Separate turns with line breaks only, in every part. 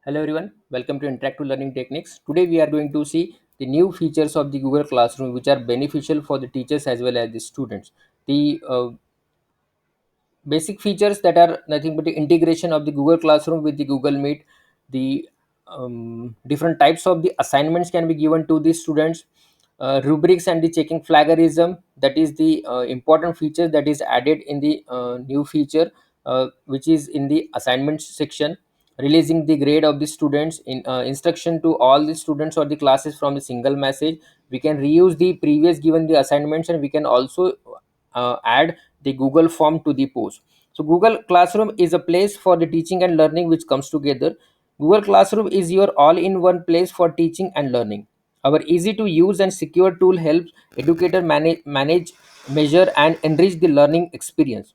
Hello everyone, welcome to Interactive Learning Techniques. Today we are going to see the new features of the Google Classroom which are beneficial for the teachers as well as the students. The basic features that are nothing but the integration of the Google Classroom with the Google Meet. The different types of the assignments can be given to the students. Rubrics and the checking flaggerism, that is the important feature that is added in the new feature, which is in the assignments section. Releasing the grade of the students in instruction to all the students or the classes from a single message. We can reuse the previous given the assignments, and we can also add the Google form to the post. So Google Classroom is a place for the teaching and learning which comes together. Google Classroom is your all-in-one place for teaching and learning. Our easy to use and secure tool helps educator manage, measure and enrich the learning experience.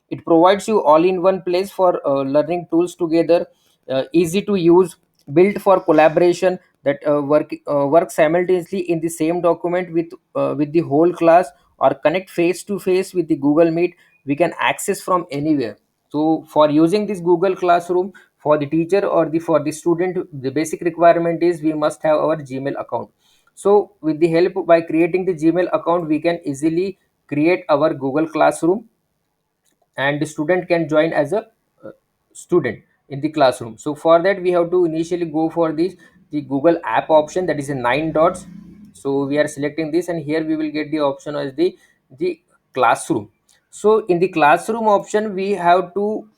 It provides you all-in-one place for learning tools together, easy to use, built for collaboration that work simultaneously in the same document with the whole class, or connect face to face with the Google Meet. We can access from anywhere. So for using this Google Classroom, for the teacher or the for the student, the basic requirement is we must have our Gmail account. So with the help by creating the Gmail account, we can easily create our Google Classroom, and the student can join as a uh, student in the classroom. So for that we have to initially go for this the Google app option, that is a 9 dots. So we are selecting this, and here we will get the option as the classroom. So in the classroom option we have to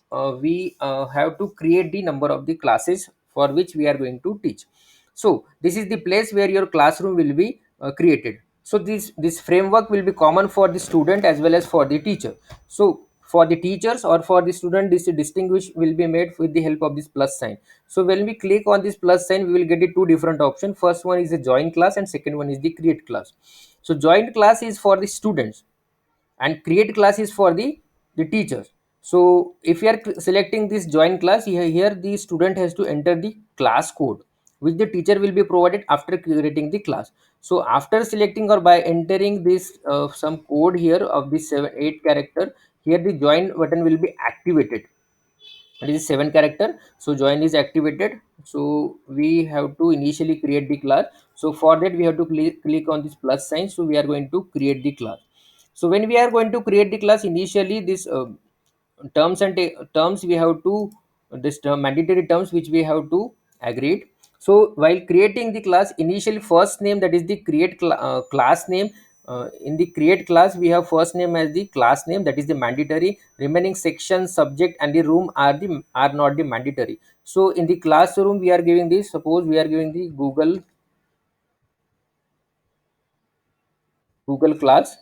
create the number of the classes for which we are going to teach. So this is the place where your classroom will be created. So this framework will be common for the student as well as for the teacher. So for the teachers or for the student, this distinguish will be made with the help of this plus sign. So when we click on this plus sign, we will get the two different options. First one is the join class, and second one is the create class. So join class is for the students, and create class is for the teachers. So if you are selecting this join class, here the student has to enter the class code which the teacher will be provided after creating the class. So after selecting or by entering this some code here of this 7 8 character, here the join button will be activated. It is 7 character, so join is activated. So we have to initially create the class. So for that we have to click on this plus sign. So we are going to create the class. So when we are going to create the class, initially this terms we have to this term, mandatory terms which we have to agree. So while creating the class, initially first name, that is the class name. In the create class we have first name as the class name, that is the mandatory. Remaining section, subject and the room are not the mandatory. So in the classroom we are giving this, suppose we are giving the Google class.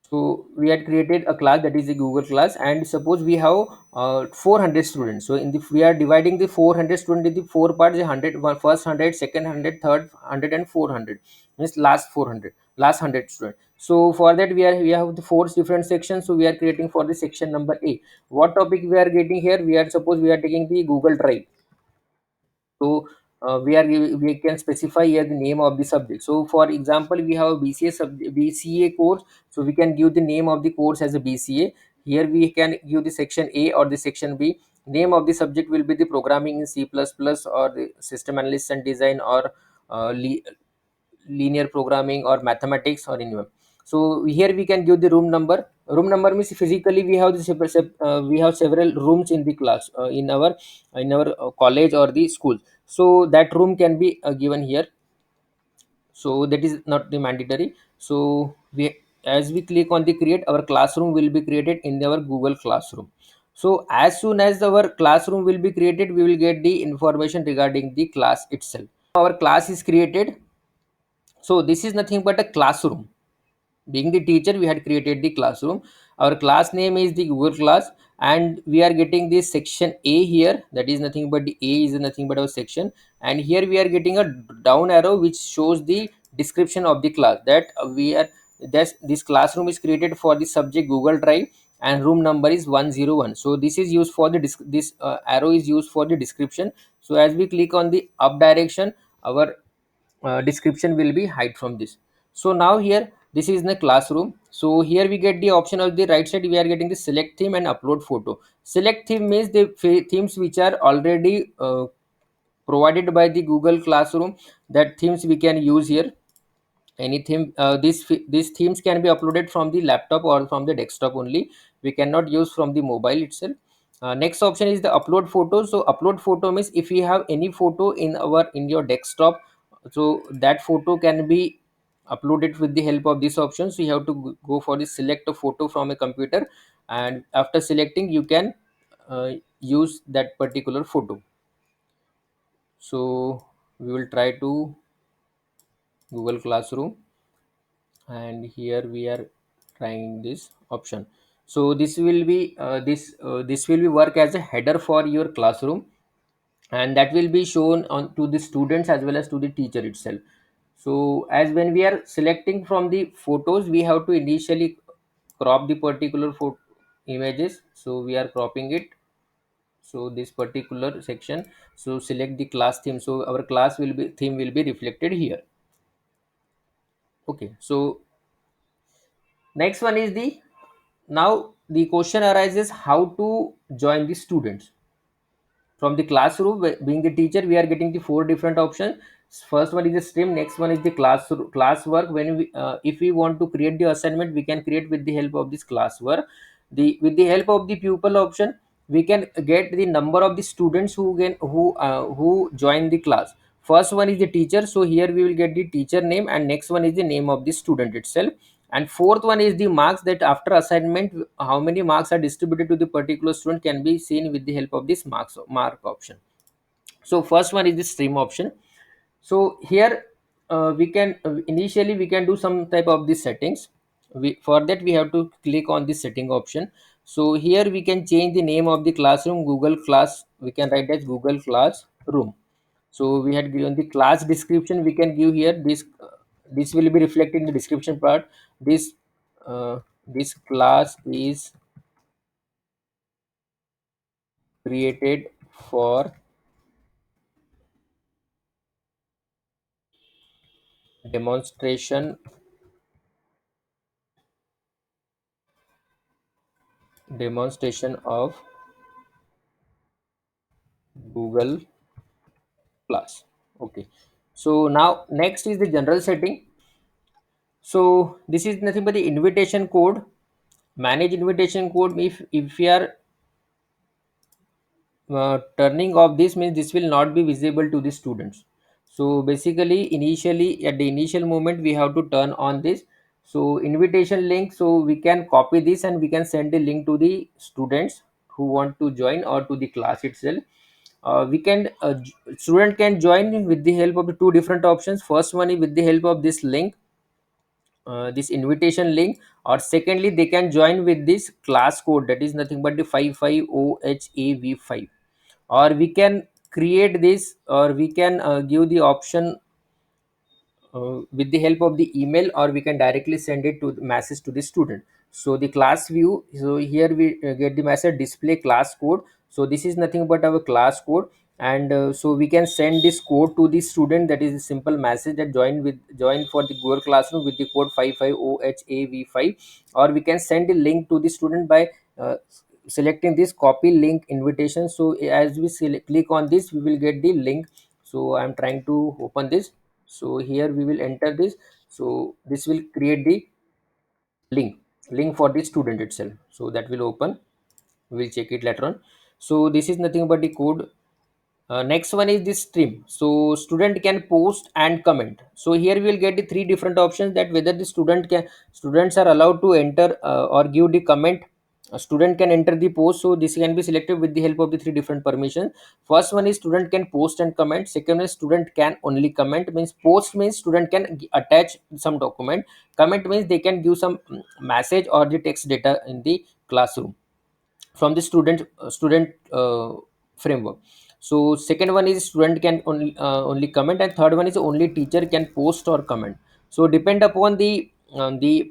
So we had created a class, that is a Google class, and suppose we have 400 students. So in the we are dividing the 400 students into four parts: 100, first 100, second 100, third 100, and 400, means last 400, last 100 students. So for that we have the four different sections. So we are creating for the section number A. What topic we are getting here? We are, suppose we are taking the Google Drive. So we can specify here the name of the subject. So for example, we have a BCA course. So we can give the name of the course as a BCA. Here we can give the section A or the section B. Name of the subject will be the programming in C++ or the system analysis and design, or uh, le- linear programming or mathematics, or anyone. So here we can give the room number. Room number means physically we have we have several rooms in the class, in our college or the school. So that room can be given here. So that is not the mandatory. So we, as we click on the create, our classroom will be created in our Google Classroom. So as soon as our classroom will be created, we will get the information regarding the class itself. Our class is created. So this is nothing but a classroom. Being the teacher, we had created the classroom. Our class name is the Google class, and we are getting this section A here. That is nothing but the A is nothing but our section, and here we are getting a down arrow which shows the description of the class, that we are that this classroom is created for the subject Google Drive, and room number is 101. So this is used for the this arrow is used for the description. So as we click on the up direction, our description will be hide from this. So now here This is the classroom. So here we get the option of the right side, we are getting the select theme and upload photo. Select theme means the themes which are already provided by the Google Classroom, that themes we can use here. Any theme, these themes can be uploaded from the laptop or from the desktop only, we cannot use from the mobile itself. Next option is the upload photo. So upload photo means if you have any photo in your desktop, so that photo can be uploaded with the help of this option. So you have to go for the select a photo from a computer, and after selecting you can use that particular photo. So we will try to Google Classroom, and here we are trying this option. So this will be this will be work as a header for your classroom, and that will be shown on to the students as well as to the teacher itself. So as when we are selecting from the photos, we have to initially crop the particular photo images. So we are cropping it, so this particular section. So select the class theme, so our class will be theme will be reflected here. Okay, so next one is the, now the question arises how to join the students from the classroom. Being the teacher, we are getting the four different options. First one is the stream, next one is the class work. When we if we want to create the assignment, we can create with the help of this class work. The with the help of the pupil option, we can get the number of the students who join the class. First one is the teacher, so here we will get the teacher name, and next one is the name of the student itself. And fourth one is the marks, that after assignment how many marks are distributed to the particular student can be seen with the help of this mark option. So first one is the stream option. So here we can initially we can do some type of these settings. For that we have to click on the setting option. So here we can change the name of the classroom, Google Class, we can write as Google Classroom. So we had given the class description, we can give here this this will be reflected in the description part. This this class is created for demonstration demonstration of Google Class. Okay, so now next is the general setting. So this is nothing but the invitation code. Manage invitation code. If we are turning off this, means this will not be visible to the students. So basically initially at the initial moment we have to turn on this. So invitation link, so we can copy this and we can send the link to the students who want to join, or to the class itself. We can student can join with the help of the two different options. First one is with the help of this link, this invitation link, or secondly they can join with this class code, that is nothing but the 55OHAV5. Or we can create this, or we can give the option with the help of the email, or we can directly send it to the message to the student. So the class view, so here we get the message display class code. So this is nothing but our class code, and so we can send this code to the student, that is a simple message that join for the Google Classroom with the code 55OHAV5. Or we can send the link to the student by selecting this copy link invitation. So as we click on this, we will get the link. So I'm trying to open this. So here we will enter this. So this will create the link for the student itself. So that will open, we'll check it later on. So this is nothing but the code. Next one is this stream. So student can post and comment. So here we will get the three different options, that whether the students are allowed to enter or give the comment. A student can enter the post, so this can be selected with the help of the three different permissions. First one is student can post and comment. Second is student can only comment, means post means student can attach some document. Comment means they can give some message or the text data in the classroom from the student framework. So second one is student can only comment, and third one is only teacher can post or comment. So depend upon the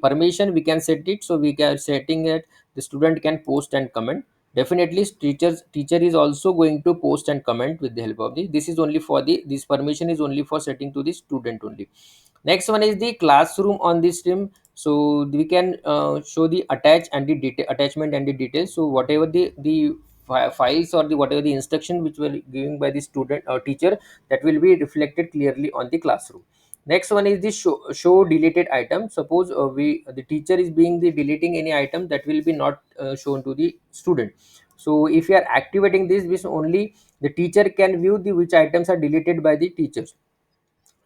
permission we can set it. So we can setting it, the student can post and comment. Definitely teacher is also going to post and comment with the help of this is only for the this permission is only for setting to the student only. Next one is the classroom on this stream. So we can show the attachment and the details. So whatever the files or the whatever the instruction which were given by the student or teacher, that will be reflected clearly on the classroom. Next one is the show deleted item. Suppose we the teacher is being the deleting any item, that will be not shown to the student. So if you are activating this only the teacher can view the which items are deleted by the teachers.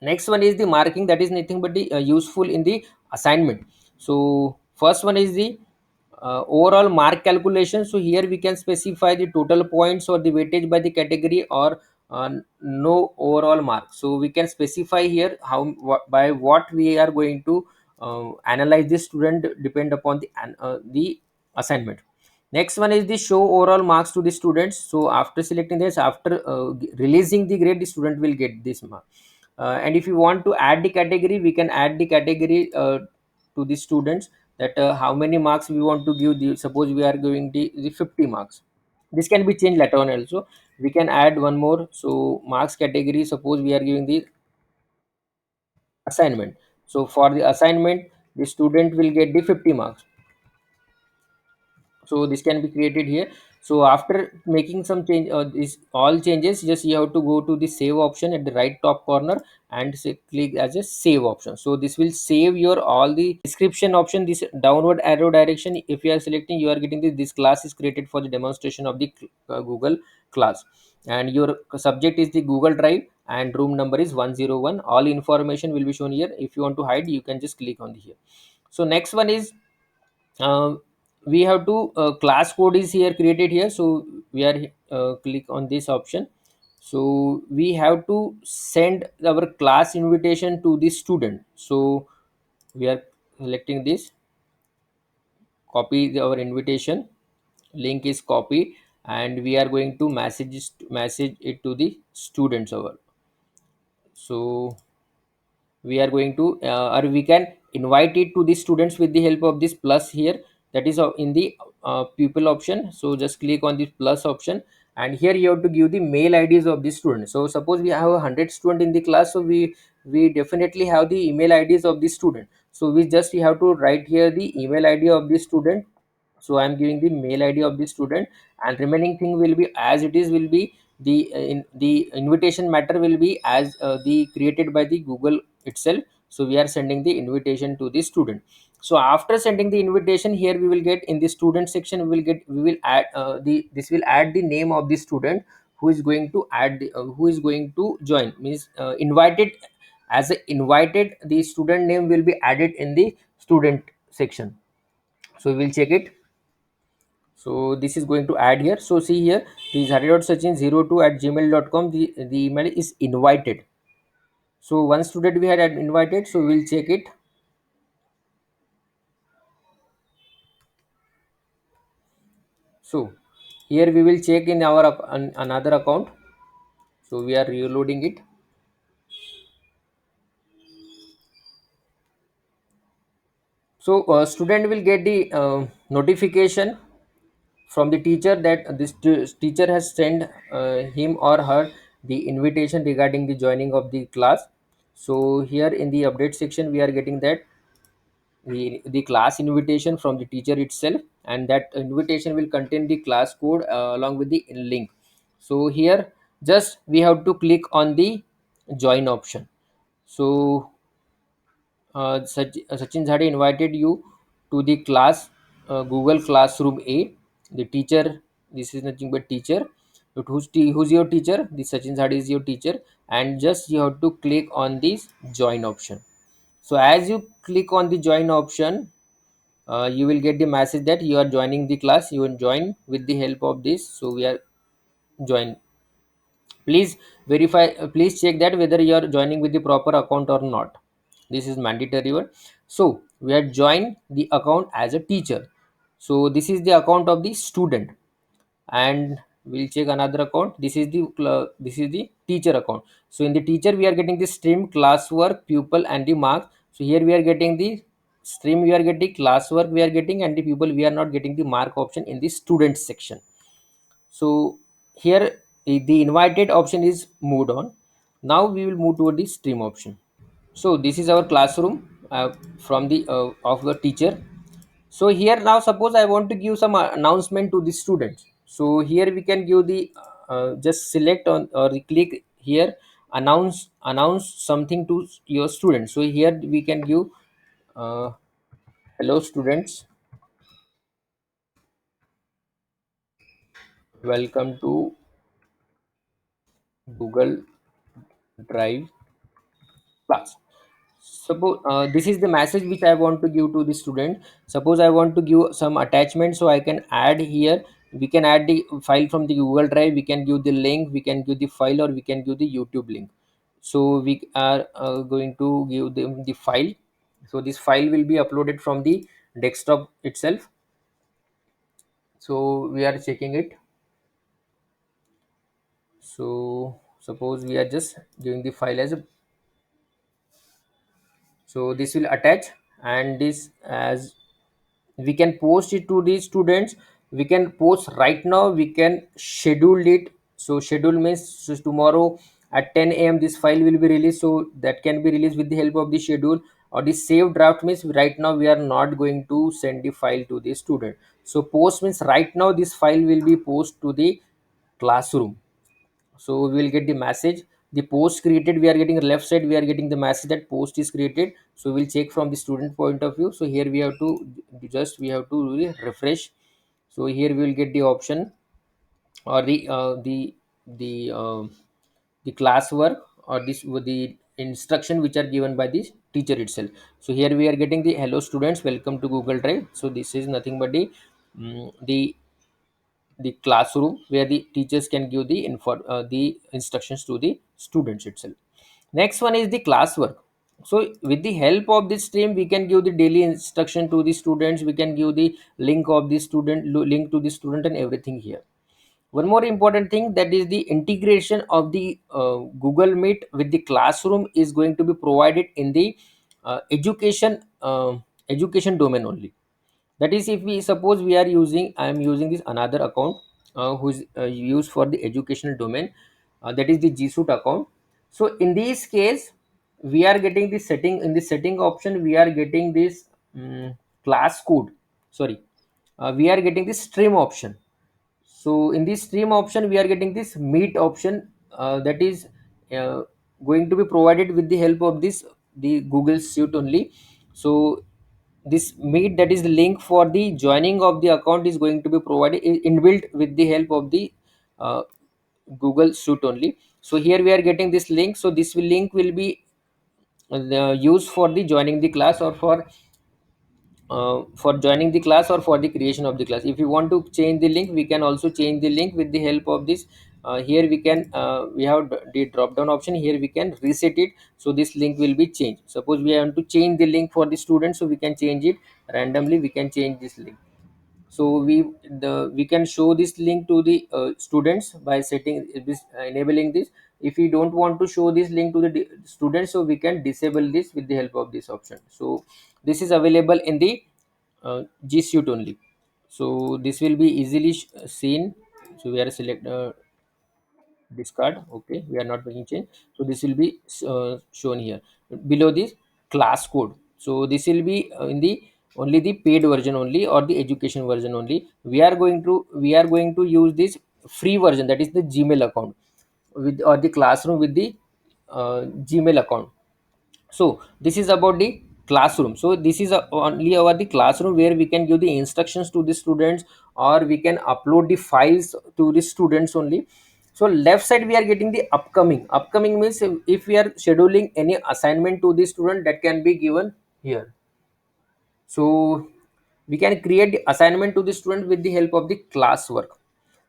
Next one is the marking, that is nothing but the useful in the assignment. So first one is the overall mark calculation. So here we can specify the total points or the weightage by the category, or no overall mark. So we can specify here how by what we are going to analyze the student depend upon the assignment. Next one is the show overall marks to the students. So after selecting this, after releasing the grade, the student will get this mark. And if you want to add the category, we can add the category to the students, that how many marks we want to give. Suppose we are giving the 50 marks. This can be changed later on also. We can add one more. So marks category, suppose we are giving the assignment. So for the assignment, the student will get the 50 marks. So this can be created here. So after making some change, this all changes, just you have to go to the save option at the right top corner, and say, click as a save option. So this will save your all the description option, this downward arrow direction. If you are selecting, you are getting this class is created for the demonstration of the Google class, and your subject is the Google Drive, and room number is 101. All information will be shown here. If you want to hide, you can just click on the here. So next one is, we have to class code is here created here. So we are click on this option. So we have to send our class invitation to the student. So we are selecting this, copy our invitation, link is copy, and we are going to message it to the students over. So we are going to or we can invite it to the students with the help of this plus here, that is in the pupil option. So just click on this plus option, and here you have to give the mail IDs of the student. So suppose we have 100 student in the class, so we definitely have the email IDs of the student. So we have to write here the email ID of the student. So I'm giving the mail ID of the student, and remaining thing will be as it is, will be the invitation matter will be as the created by the Google itself. So we are sending the invitation to the student. So after sending the invitation, here we will get in the student section, we will add the this will add the name of the student who is going to who is going to join, means invited. As a invited, the student name will be added in the student section. So we will check it. So this is going to add here. So see here, this hari.sachin02 at gmail.com, the email is invited. So one student we had invited, so we'll check it. So here we will check in our another account. So we are reloading it. So student will get the notification from the teacher that this teacher has sent him or her the invitation regarding the joining of the class. So here in the update section, we are getting that the class invitation from the teacher itself, and that invitation will contain the class code along with the link. So here just we have to click on the join option. So Sachin Zade invited you to the class Google Classroom A. The teacher, this is nothing but teacher. But who's your teacher? The Sachin Zade is your teacher, and just you have to click on this join option. So as you click on the join option, you will get the message that you are joining the class. You will join with the help of this. So we are join. Please verify. Please check that whether you are joining with the proper account or not. This is mandatory one. So we are joined the account as a teacher. So this is the account of the student, and we'll check another account. This is the teacher account. So in the teacher, we are getting the stream, classwork, pupil, and the marks. So here we are getting the stream, we are getting classwork, we are getting, and the pupil we are not getting the mark option in the student section. So here the invited option is moved on. Now we will move toward the stream option. So this is our classroom. from the of the teacher. So here now suppose I want to give some announcement to the students. So here we can give the just select on or click here, announce something to your students. So here we can give uh, hello students, welcome to Google Drive class. Suppose this is the message which I want to give to the student. Suppose I want to give some attachment, so I can add here. We can add the file from the Google Drive, we can give the link, we can give the file, or we can give the YouTube link. So we are going to give them the file. So this file will be uploaded from the desktop itself. So we are checking it. So suppose we are just giving the file as a, so this will attach, and this as we can post it to the students. We can post right now, we can schedule it. So schedule means, so tomorrow at 10 a.m. this file will be released, so that can be released with the help of the schedule. Or the save draft means right now we are not going to send the file to the student. So post means right now this file will be post to the classroom. So we will get the message, the post created, we are getting left side, we are getting the message that post is created. So we'll check from the student point of view. So here we have to just, we have to really refresh. So here we will get the option, or the classwork, or this the instruction which are given by the teacher itself. So here we are getting the hello students, welcome to Google Drive. So this is nothing but the classroom where the teachers can give the instructions to the students itself. Next one is the classwork. So with the help of this stream, we can give the daily instruction to the students, we can give the link of the student, link to the student, and everything here. One more important thing, that is the integration of the Google Meet with the classroom is going to be provided in the education domain only. That is, if we suppose we are using, I am using this another account who is used for the educational domain, that is the G Suite account. So in this case, we are getting the setting, in the setting option we are getting this class code, sorry, we are getting this stream option. So in this stream option we are getting this meet option, that is uh, going to be provided with the help of this, the Google Suite only. So this meet, that is the link for the joining of the account, is going to be provided inbuilt with the help of the uh, Google Suite only. So here we are getting this link, so this link will be used for the joining the class, or for joining the class, or for the creation of the class. If you want to change the link, we can also change the link with the help of this. Here we can, we have the drop down option, here we can reset it. So this link will be changed. Suppose we want to change the link for the students, so we can change it randomly, we can change this link. So we can show this link to the students by setting this, enabling this. If we don't want to show this link to the students, so we can disable this with the help of this option. So this is available in the G Suite only. So this will be easily seen. So we are select discard, okay, we are not making change. So this will be shown here below this class code. So this will be in the only the paid version only, or the education version only. We are going to use this free version, that is the Gmail account, with, or the classroom with the Gmail account. So this is about the classroom. So this is only our the classroom, where we can give the instructions to the students, or we can upload the files to the students only. So left side we are getting the upcoming means, if we are scheduling any assignment to the student, that can be given here. So we can create the assignment to the student with the help of the classwork.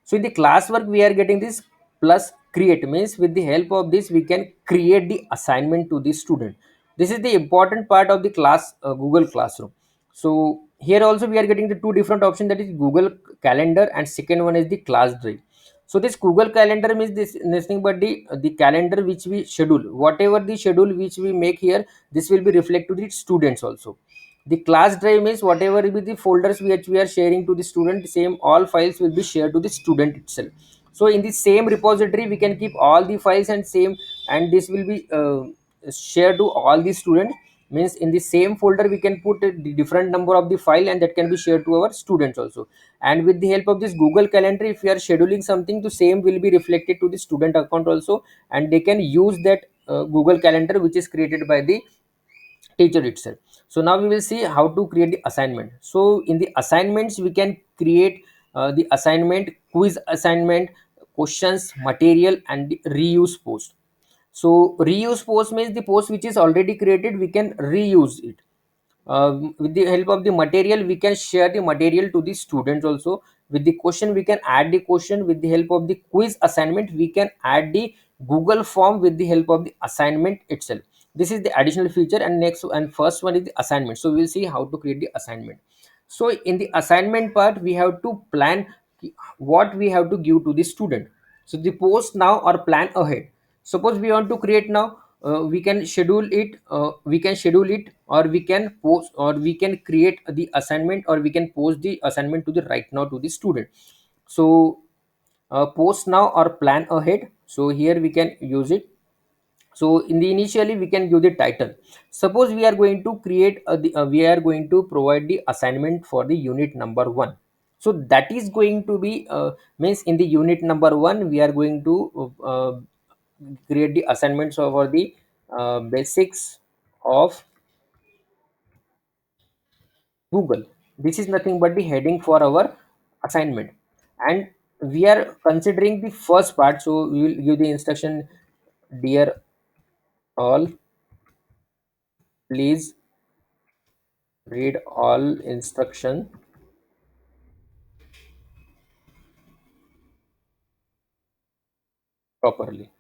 So in the classwork we are getting this plus create, means with the help of this we can create the assignment to the student. This is the important part of the class, Google Classroom. So here also we are getting the two different options, that is Google Calendar, and second one is the Class Drive. So this Google Calendar means this nothing but the calendar which we schedule, whatever the schedule which we make here, this will be reflect to the students also. The Class Drive means whatever will be the folders which we are sharing to the student, same all files will be shared to the student itself. So in the same repository we can keep all the files, and same, and this will be shared to all the students. means in the same folder we can put the different number of the file, and that can be shared to our students also. And with the help of this Google Calendar, if we are scheduling something, the same will be reflected to the student account also, and they can use that Google Calendar which is created by the teacher itself. So now we will see how to create the assignment. So in the assignments we can create the assignment, quiz assignment, questions, material, and the reuse post. So reuse post means the post which is already created we can reuse it. With the help of the material we can share the material to the students also. With the question we can add the question. With the help of the quiz assignment we can add the Google form with the help of the assignment itself. This is the additional feature. And next and first one is the assignment. So we'll see how to create the assignment. So in the assignment part we have to plan what we have to give to the student. So the post now or plan ahead. Suppose we want to create now, we can schedule it, or we can post, or we can create the assignment, or we can post the assignment to the right now to the student. So post now or plan ahead, so here we can use it. So in the initially we can give the title. Suppose we are going to create we are going to provide the assignment for the unit number 1. So that is going to be means in the unit number 1 we are going to create the assignments over the basics of Google. This is nothing but the heading for our assignment. And we are considering the first part, so we will give the instruction: dear all, please read all instruction properly.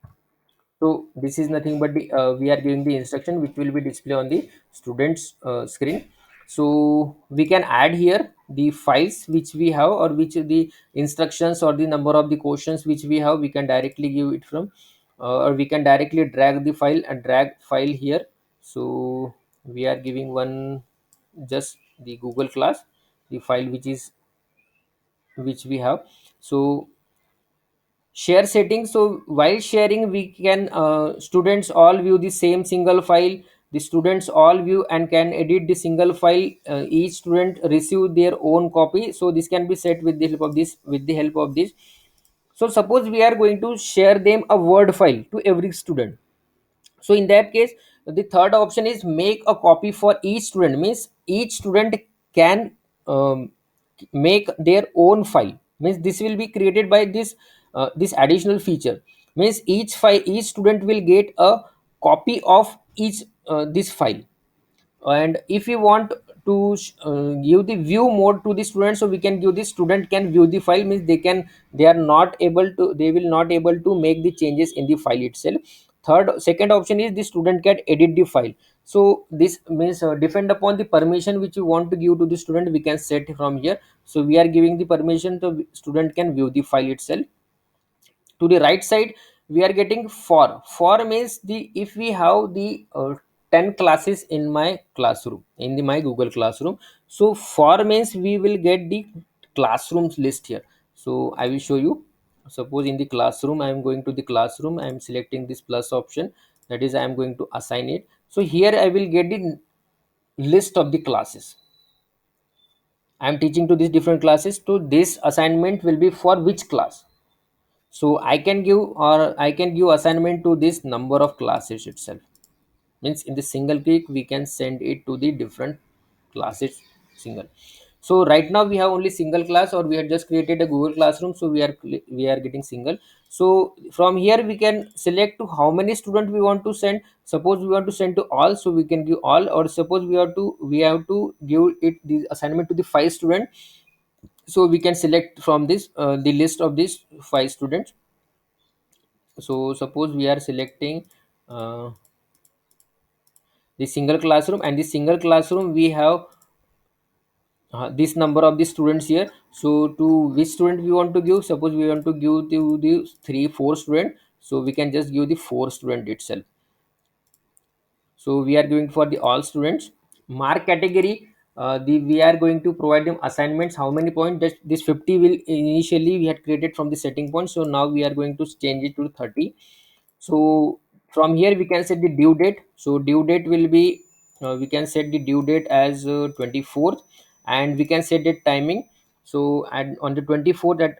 So this is nothing but the we are giving the instruction which will be displayed on the students screen. So we can add here the files which we have, or which the instructions or the number of the questions which we have, we can directly give it from, or we can directly drag the file and drag file here. So we are giving one, just the Google class, the file which we have. So share settings. So while sharing we can students all view the same single file. The students all view and can edit the single file. Each student receive their own copy. So this can be set with the help of this, so suppose we are going to share them a Word file to every student. So in that case, the third option is make a copy for each student. Means each student can make their own file. Means this will be created by this additional feature. Means each student will get a copy of each this file. And if we want to give the view mode to the student, so we can give the student can view the file. Means they will not able to make the changes in the file itself. Second option is the student can edit the file. So this means depend upon the permission which you want to give to the student, we can set from here. So we are giving the permission to student can view the file itself. To the right side we are getting for means the if we have the 10 classes in my classroom, in my Google Classroom. So for means we will get the classrooms list here. So I will show you. Suppose in the classroom I am going to the classroom, I am selecting this plus option, that is I am going to assign it. So here I will get the list of the classes I am teaching to these different classes. So this assignment will be for which class. So I can give assignment to this number of classes itself. Means in the single click we can send it to the different classes single. So right now we have only single class, or we have just created a Google Classroom, so we are getting single. So from here we can select to how many students we want to send. Suppose we want to send to all, so we can give all. Or suppose we have to give it the assignment to the 5 student, so we can select from this the list of these 5 students. So suppose we are selecting uh, the single classroom, and the single classroom we have this number of the students here. So to which student we want to give, suppose we want to give to the 3 4 student, so we can just give the 4 student itself. So we are giving for the all students. Mark category, the we are going to provide them assignments how many points. This 50 will initially we had created from the setting point, so now we are going to change it to 30. So from here we can set the due date. So due date will be we can set the due date as 24th, and we can set the timing. So and on the 24th, that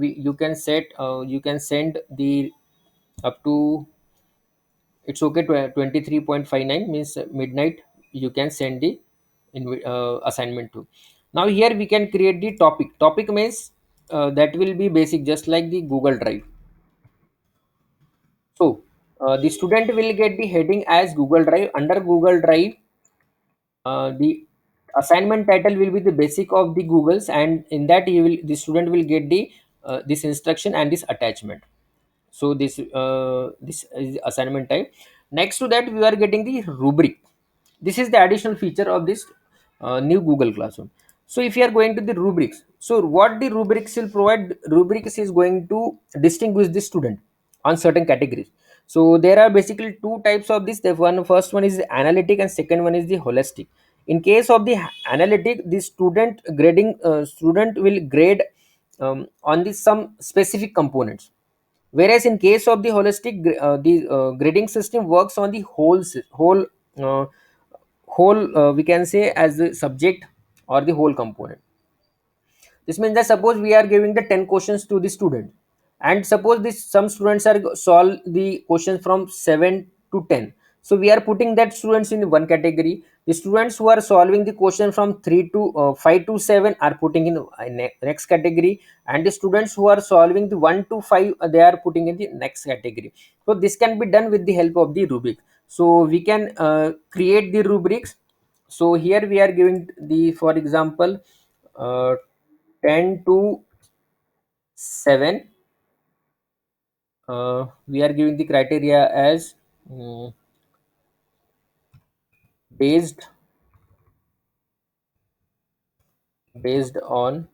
you can set, you can send the up to, it's okay, 23.59 means midnight, you can send the assignment to. Now here we can create the topic means that will be basic, just like the Google Drive. So the student will get the heading as Google Drive. Under Google Drive, the assignment title will be the basic of the Googles, and in that the student will get the this instruction and this attachment. So this is assignment type. Next to that, we are getting the rubric. This is the additional feature of this new Google Classroom. So if you are going to the rubrics, so what the rubrics will provide, rubrics is going to distinguish the student on certain categories. So there are basically two types of this. The first one is the analytic, and second one is the holistic. In case of the analytic, the student will grade on the some specific components, whereas in case of the holistic, the grading system works on the uh, we can say as the subject or the whole component. This means that suppose we are giving the 10 questions to the student, and suppose this some students are solve the questions from 7 to 10. So we are putting that students in one category. The students who are solving the question from 3 to 5 to 7 are putting in next category, and the students who are solving the 1 to 5, they are putting in the next category. So this can be done with the help of the rubric. So we can create the rubrics. So here we are giving the, for example, uh, 10 to 7, we are giving the criteria as mm, based based on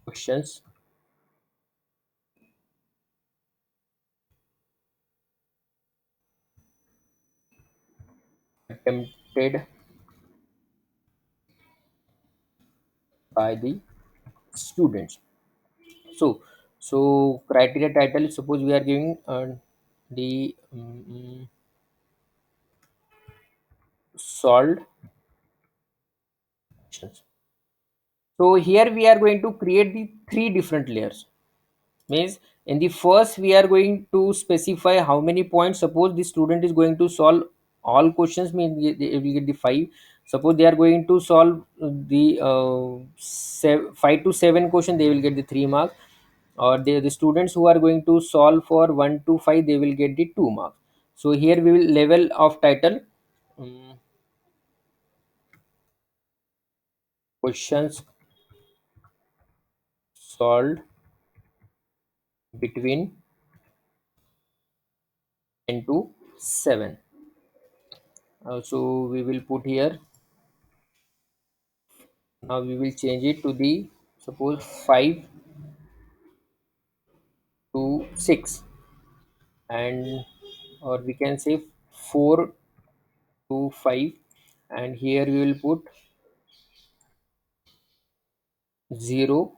questions attempted by the students. So so criteria title, suppose we are giving the solved questions. So here we are going to create the three different layers. Means in the first, we are going to specify how many points. Suppose the student is going to solve all questions, means they will get the 5. Suppose they are going to solve the 5 to 7 question, they will get the 3 marks. Or the students who are going to solve for 1 to 5, they will get the 2 marks. So here we will level of title, um, questions solved between 10 to 7. So we will put here, now we will change it to the, suppose, 5 to 6, and or we can say 4 to 5, and here we will put 0,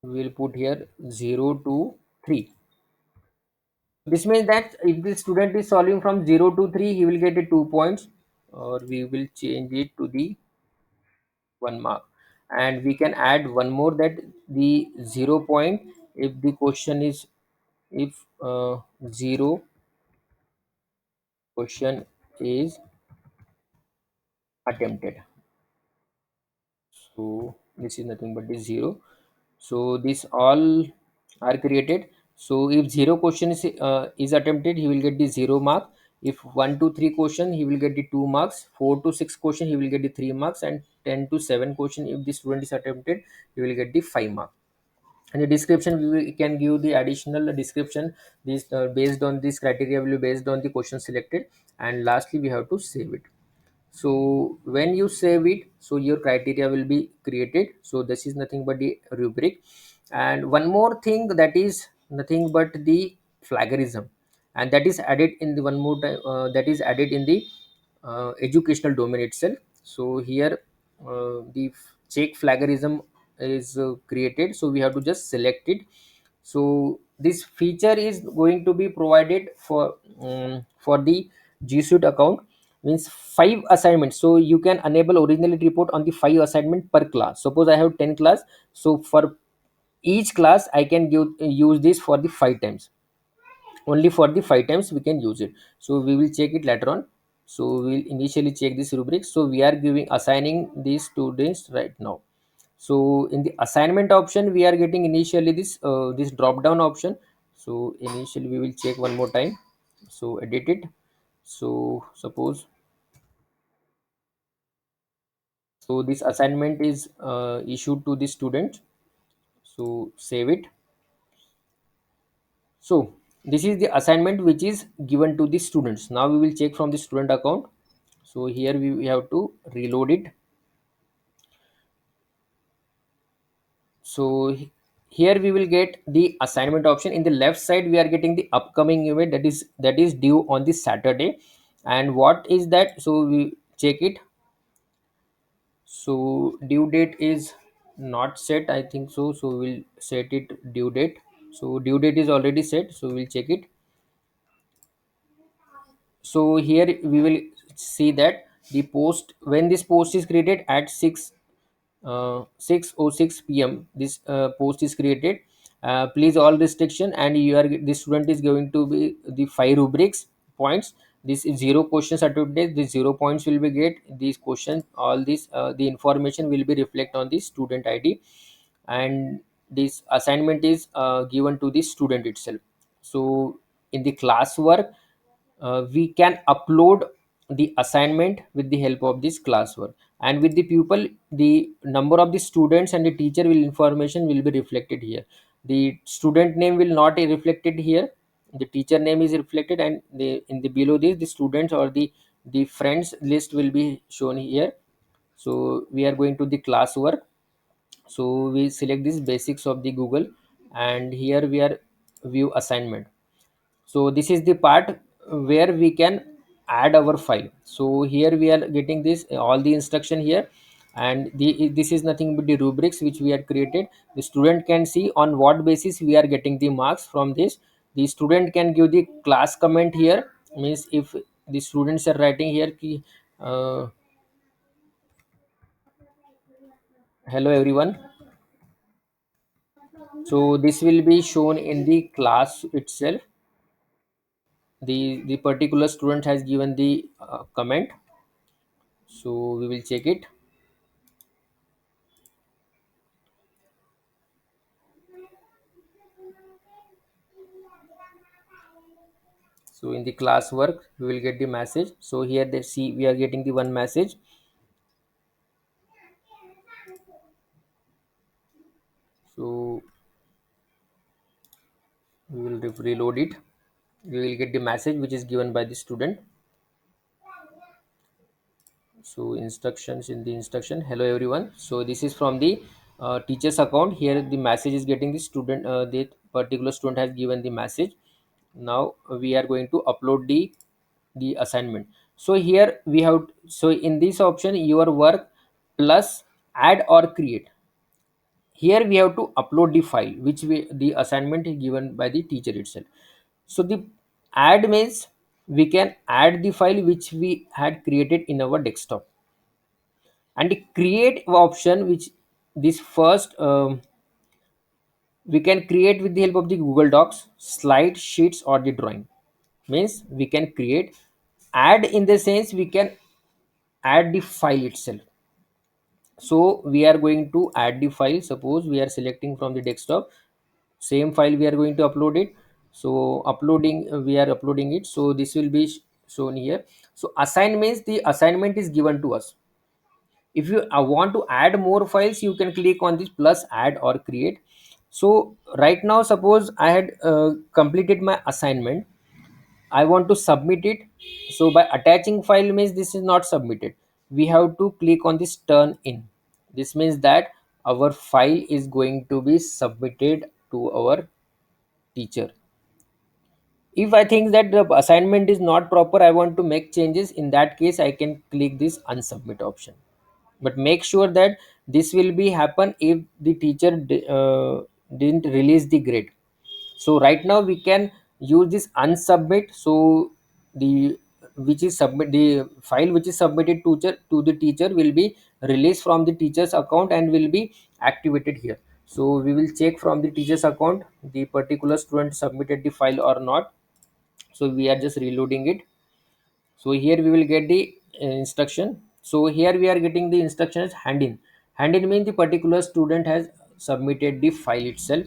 we will put here 0 to 3. This means that if the student is solving from 0 to 3, he will get a 2 points, or we will change it to the 1 mark. And we can add one more, that the 0 point if the question is, if 0 question is attempted. So this is nothing but the 0. So this all are created. So if 0 question is attempted, he will get the 0 mark. If 1 to 3 question, he will get the 2 marks. 4 to 6 question, he will get the 3 marks. And 10 to 7 question, if the student is attempted, he will get the 5 marks. And the description, can give the additional description. This based on this criteria will be based on the question selected. And lastly, we have to save it. So when you save it, so your criteria will be created. So this is nothing but the rubric. And one more thing, that is nothing but the plagiarism, and that is added in the one more time, that is added in the educational domain itself. So here the check plagiarism is created, so we have to just select it. So this feature is going to be provided for the G Suite account, means 5 assignments. So you can enable originality report on the 5 assignment per class. Suppose I have 10 class, so for each class I can use this for the 5 times. Only for the 5 times we can use it. So we will check it later on. So we'll initially check this rubric. So we are giving assigning these students right now. So in the assignment option we are getting initially this drop down option. So initially we will check one more time. So edit it. So suppose, so this assignment is issued to the student. So save it. So this is the assignment which is given to the students. Now we will check from the student account. So here we have to reload it. So here we will get the assignment option. In the left side we are getting the upcoming event that is due on this Saturday. And what is that? So we check it. So due date is not set, I think so. So we'll set it due date. So due date is already set. So we'll check it. So here we will see that the post, when this post is created at 6:06 p.m. This post is created. Please all restriction, and the student is going to be the 5 rubrics points. This is 0 questions attempted. The 0 points will be get these questions. All this the information will be reflect on the student ID, and this assignment is given to the student itself. So in the classwork, we can upload the assignment with the help of this classwork. And with the pupil, the number of the students and the teacher will information will be reflected here. The student name will not be reflected here. The teacher name is reflected, and in the below this the students or the friends list will be shown here. So we are going to the classwork. So we select this basics of the Google, and here we are view assignment. So this is the part where we can add our file. So here we are getting this all the instruction here. And this is nothing but the rubrics which we are created. The student can see on what basis we are getting the marks from this. The student can give the class comment here, means if the students are writing here uh, hello everyone. So this will be shown in the class itself. The particular student has given the comment. So we will check it. So in the classwork we will get the message. So here they see we are getting the one message. So we will reload it. We will get the message which is given by the student. So instructions, in the instruction, hello everyone. So this is from the teacher's account. Here the message is getting the student, the particular student has given the message. Now we are going to upload the assignment. So here we have, so in this option your work plus add or create. Here we have to upload the file which the assignment is given by the teacher itself. So the add means we can add the file which we had created in our desktop. And the create option, which this first we can create with the help of the Google Docs, slide sheets, or the drawing. Means we can create. Add in the sense we can add the file itself. So we are going to add the file. Suppose we are selecting from the desktop, same file we are going to upload it. So uploading, we are uploading it. So this will be shown here. So assign means the assignment is given to us. If you want to add more files, you can click on this plus add or create. So right now suppose I had completed my assignment, I want to submit it. So by attaching file means this is not submitted. We have to click on this turn in. This means that our file is going to be submitted to our teacher. If I think that the assignment is not proper, I want to make changes, in that case I can click this unsubmit option. But make sure that this will be happen if the teacher didn't release the grade. So right now we can use this unsubmit. So the which is submit the file which is submitted to the teacher will be released from the teacher's account and will be activated here. So we will check from the teacher's account the particular student submitted the file or not. So we are just reloading it. So here we will get the instruction. So here we are getting the instruction as hand in. Hand in means the particular student has submitted the file itself.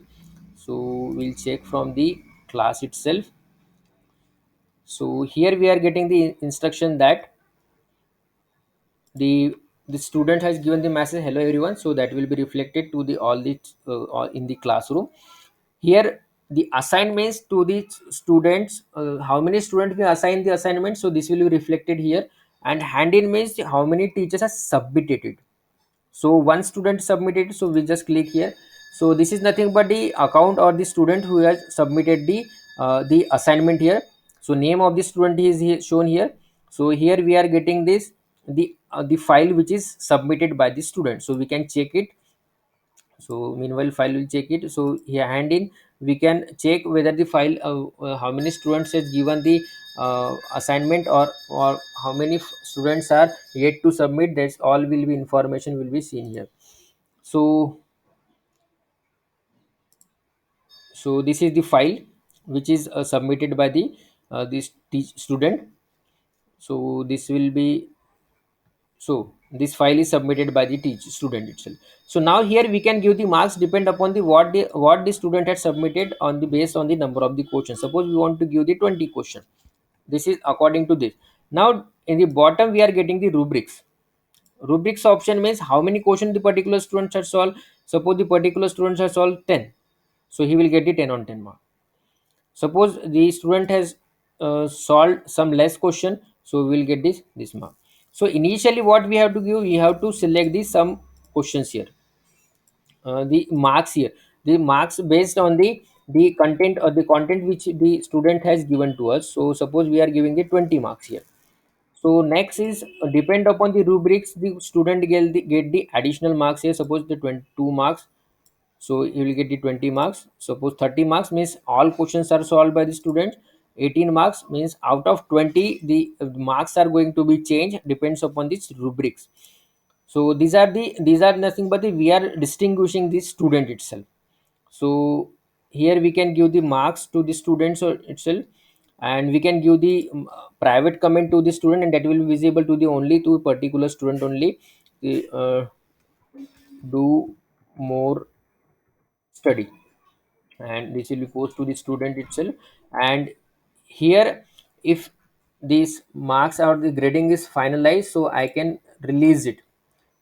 So we'll check from the class itself. So here we are getting the instruction that the the student has given the message hello everyone, so that will be reflected to the all in the classroom. Here the assignments to the students, how many students we assign the assignment, so this will be reflected here. And hand in means how many teachers have submitted it. So one student submitted, so we just click here. So this is nothing but the account or the student who has submitted the assignment here. So name of the student is here, shown here. So here we are getting this the file which is submitted by the student, so we can check it. So meanwhile file will check it. So here hand in we can check whether the file how many students has given the assignment, or how many students are yet to submit. That's all will be information will be seen here. So so this is the file which is submitted by the this student. So this will be, so this file is submitted by the student itself. So now here we can give the marks depend upon the what the student had submitted on the based on the number of the questions. Suppose we want to give the 20 question. This is according to this. Now in the bottom we are getting the rubrics. Rubrics option means how many questions the particular student has solved. Suppose the particular student has solved 10, so he will get the 10 on 10 mark. Suppose the student has solved some less question, so we will get this mark. So initially what we have to give, we have to select the some questions here, the marks here, the marks based on the content or the content which the student has given to us. So suppose we are giving the 20 marks here. So next is depend upon the rubrics, the student get the additional marks here. Suppose the 22 marks, so you will get the 20 marks. Suppose 30 marks means all questions are solved by the student. 18 marks means out of 20 the marks are going to be changed depends upon these rubrics. So these are nothing but we are distinguishing the student itself. So here we can give the marks to the students itself, and we can give the private comment to the student, and that will be visible to the only to particular student only. The do more study, and this will be posted to the student itself. And here if these marks or the grading is finalized, so I can release it.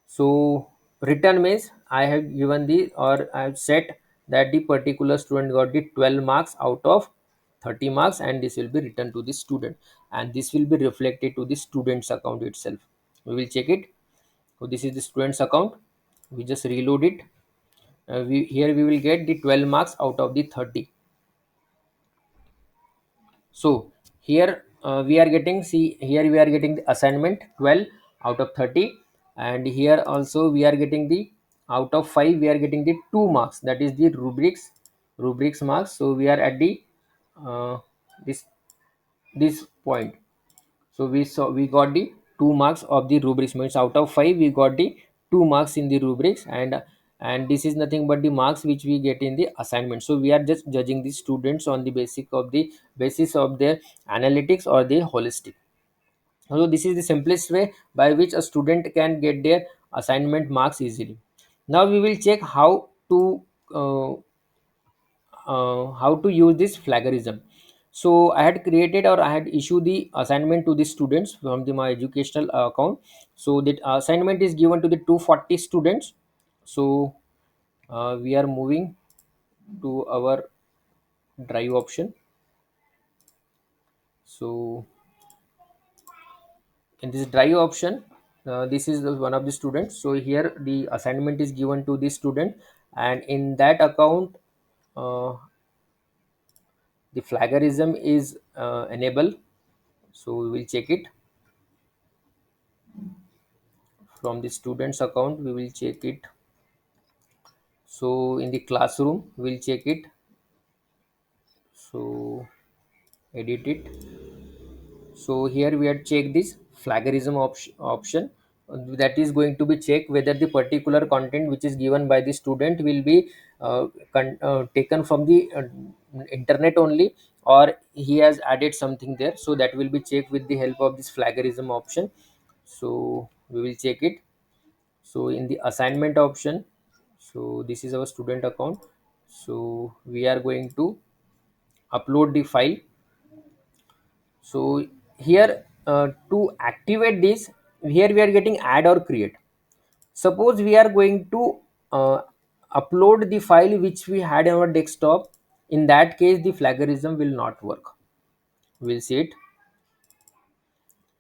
So return means I have given the, or I have set that the particular student got the 12 marks out of 30 marks, and this will be returned to the student, and this will be reflected to the student's account itself. We will check it. So this is the student's account. We just reload it. Here we will get the 12 marks out of the 30. So here we are getting, see here we are getting the assignment 12 out of 30, and here also we are getting the out of 5 we are getting the 2 marks, that is the rubrics marks. So we are at the uh, this this point. So we got the 2 marks of the rubrics, means out of 5 we got the 2 marks in the rubrics, and this is nothing but the marks which we get in the assignment. So we are just judging the students on the basis of their analytics or the holistic. So this is the simplest way by which a student can get their assignment marks easily. Now we will check uh, how to use this plagiarism. So I had created, or I had issued the assignment to the students from my educational account. So that assignment is given to the 240 students. So we are moving to our drive option. So in this drive option, this is one of the students. So here the assignment is given to the student, and in that account the plagiarism is enabled. So we will check it from the students account. We will check it. So in the classroom we'll check it. So edit it. So here we have checked this flaggerism option, that is going to be checked whether the particular content which is given by the student will be taken from the internet only, or he has added something there. So that will be checked with the help of this flaggerism option. So we will check it. So in the assignment option, so this is our student account. So we are going to upload the file. So here, to activate this, here we are getting add or create. Suppose we are going to uh, upload the file which we had on our desktop. In that case, the flaggerism will not work. We'll see it.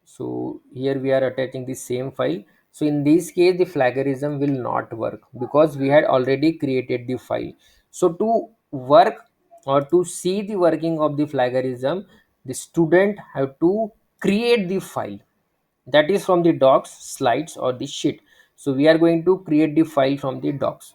So here we are attaching the same file. So in this case, the flaggerism will not work because we had already created the file. So to work or to see the working of the flaggerism, the student have to create the file, that is from the docs, slides, or the sheet. So we are going to create the file from the docs.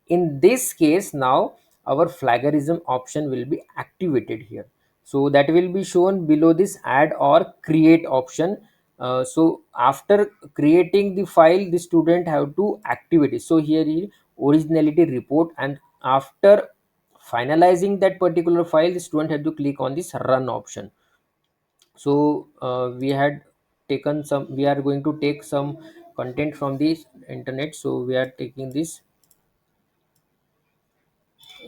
In this case, now our flaggerism option will be activated here. So that will be shown below this add or create option. So after creating the file, the student have to activate it. So here is originality report, and after finalizing that particular file, the student have to click on this run option. So we had taken some, we are going to take some content from the internet. So we are taking this,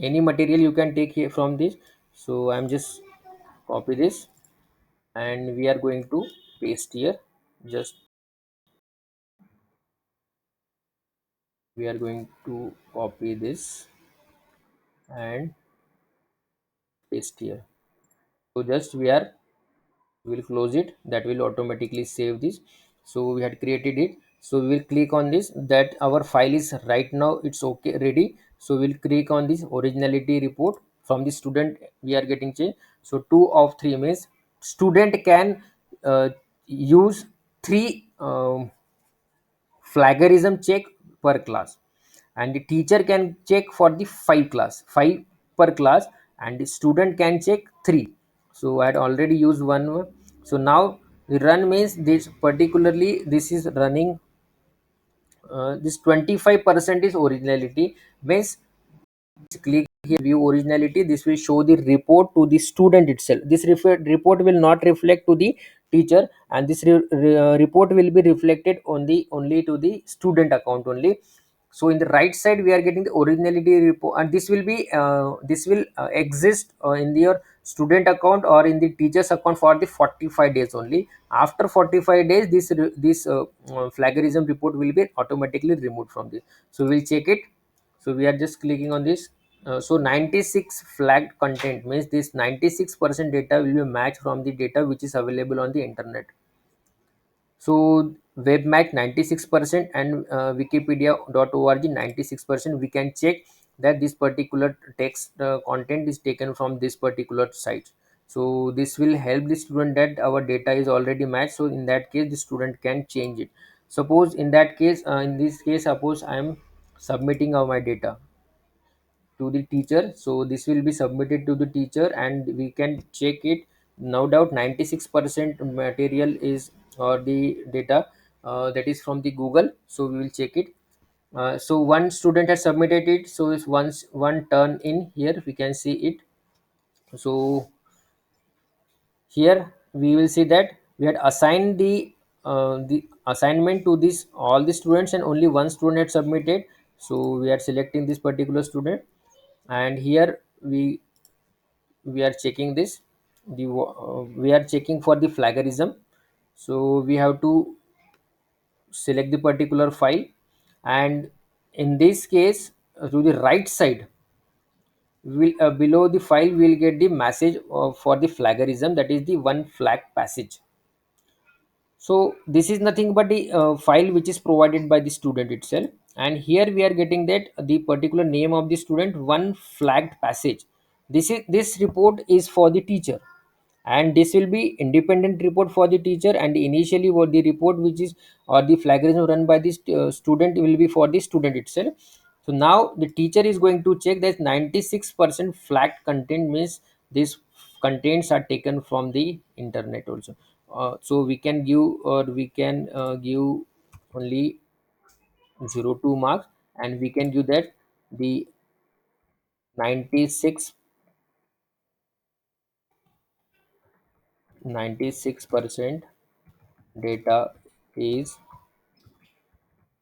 any material you can take here from this. So I'm just copy this, and we are going to paste here. Just we are going to copy this and paste here. So just we will close it. That will automatically save this. So we had created it. So we will click on this, that our file is right now it's okay, ready. So we'll click on this originality report. From the student we are getting change. So 2 of 3 means student can use 3 flaggerism check per class, and the teacher can check for the 5 per class, and the student can check 3. So I had already used one more. So now the run means this, particularly this is running, this 25% is originality means, click here view originality. This will show the report to the student itself. This report will not reflect to the teacher, and this report will be reflected only to the student account only. So in the right side we are getting the originality report, and this will exist in your student account or in the teacher's account for the 45 days only. After 45 days, this flaggerism report will be automatically removed from this. So we'll check it. So we are just clicking on this. So 96 flagged content means this 96% data will be matched from the data which is available on the internet. So webmax 96% and wikipedia.org 96%. We can check that this particular text content is taken from this particular site. So this will help the student that our data is already matched. So in that case, the student can change it. Suppose in that case, in this case, suppose I am submitting of my data to the teacher. So this will be submitted to the teacher, and we can check it. No doubt 96% material is, or the data that is from the Google. So we will check it. So one student has submitted it. So it's once one turn in here, we can see it. So here we will see that we had assigned the assignment to this all the students, and only one student had submitted. So we are selecting this particular student, and here we are checking this, we are checking for the flaggerism. So we have to select the particular file, and in this case, to the right side, will below the file we will get the message for the flaggerism, that is the one flag passage. So this is nothing but the file which is provided by the student itself, and here we are getting that the particular name of the student, one flagged passage. This report is for the teacher, and this will be independent report for the teacher, and initially what the report which is, or the flaggerism run by this student, will be for the student itself. So now the teacher is going to check that 96% flagged content means this contents are taken from the internet also. So we can give, or we can give only 2 marks, and we can give that the 96 96% data is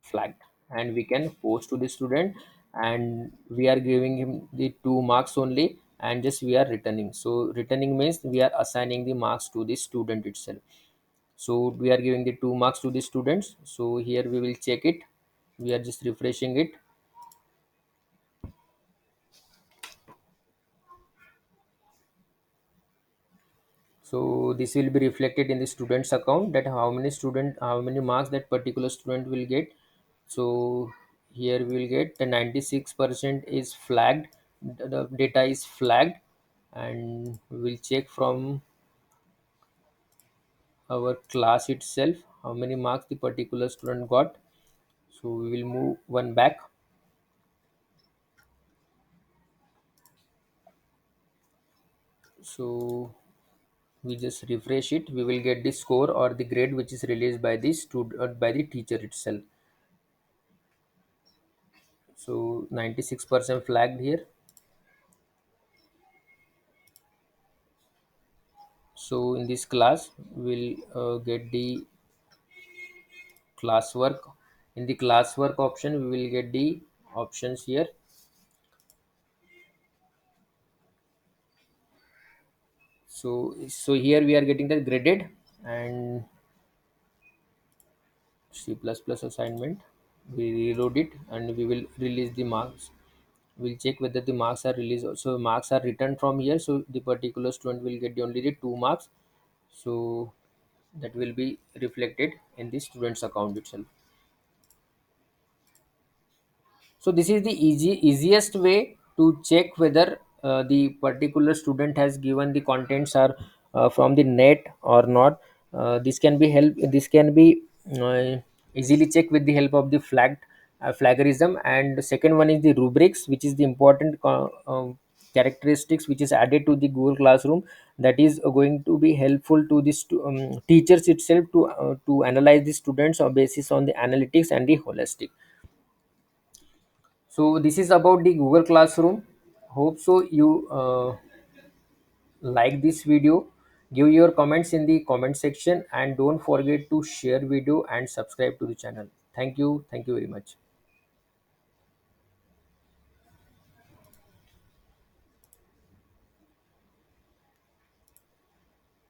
flagged, and we can post to the student, and we are giving him the 2 marks only, and just we are returning. So returning means we are assigning the marks to the student itself. So we are giving the 2 marks to the students. So here we will check it, we are just refreshing it. So this will be reflected in the student's account, that how many marks that particular student will get. So here we will get the 96% is flagged, the data is flagged, and we will check from our class itself how many marks the particular student got. So we will move one back. So we just refresh it, we will get the score or the grade which is released by the student, by the teacher itself. So 96% flagged here. So in this class we'll get the classwork. In the classwork option we will get the options here. So here we are getting the graded and C++ assignment. We reload it and we will release the marks. We'll check whether the marks are released. So marks are returned from here, so the particular student will get only the 2 marks. So that will be reflected in the student's account itself. So this is the easiest way to check whether the particular student has given the contents are from the net or not. This can be uh, easily checked with the help of the flaggerism. And the second one is the rubrics, which is the important characteristics which is added to the Google Classroom, that is going to be helpful to the teachers itself to analyze the students on basis on the analytics and the holistic. So this is about the Google Classroom. Hope so you like this video. Give your comments in the comment section, and don't forget to share video and subscribe to the channel. Thank you. Thank you very much.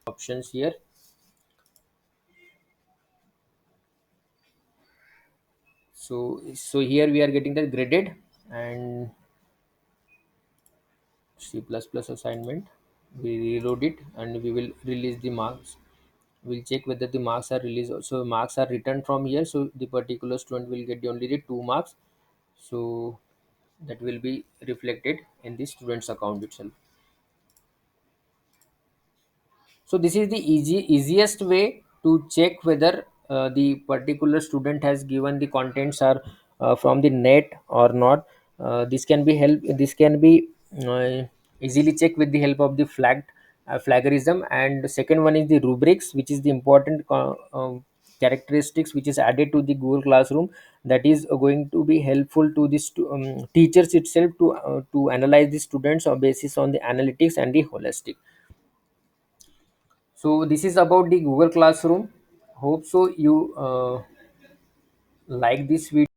Options here. So here we are getting the graded and C++ assignment. We reload it and we will release the marks. We'll check whether the marks are released. So marks are returned from here, so the particular student will get only the 2 marks. So that will be reflected in the student's account itself. So this is the easiest way to check whether the particular student has given the contents are from the net or not. This can be uh, easily checked with the help of the flaggerism. And the second one is the rubrics, which is the important characteristics which is added to the Google Classroom, that is going to be helpful to the teachers itself to analyze the students on basis on the analytics and the holistic. So this is about the Google Classroom. Hope so you like this video.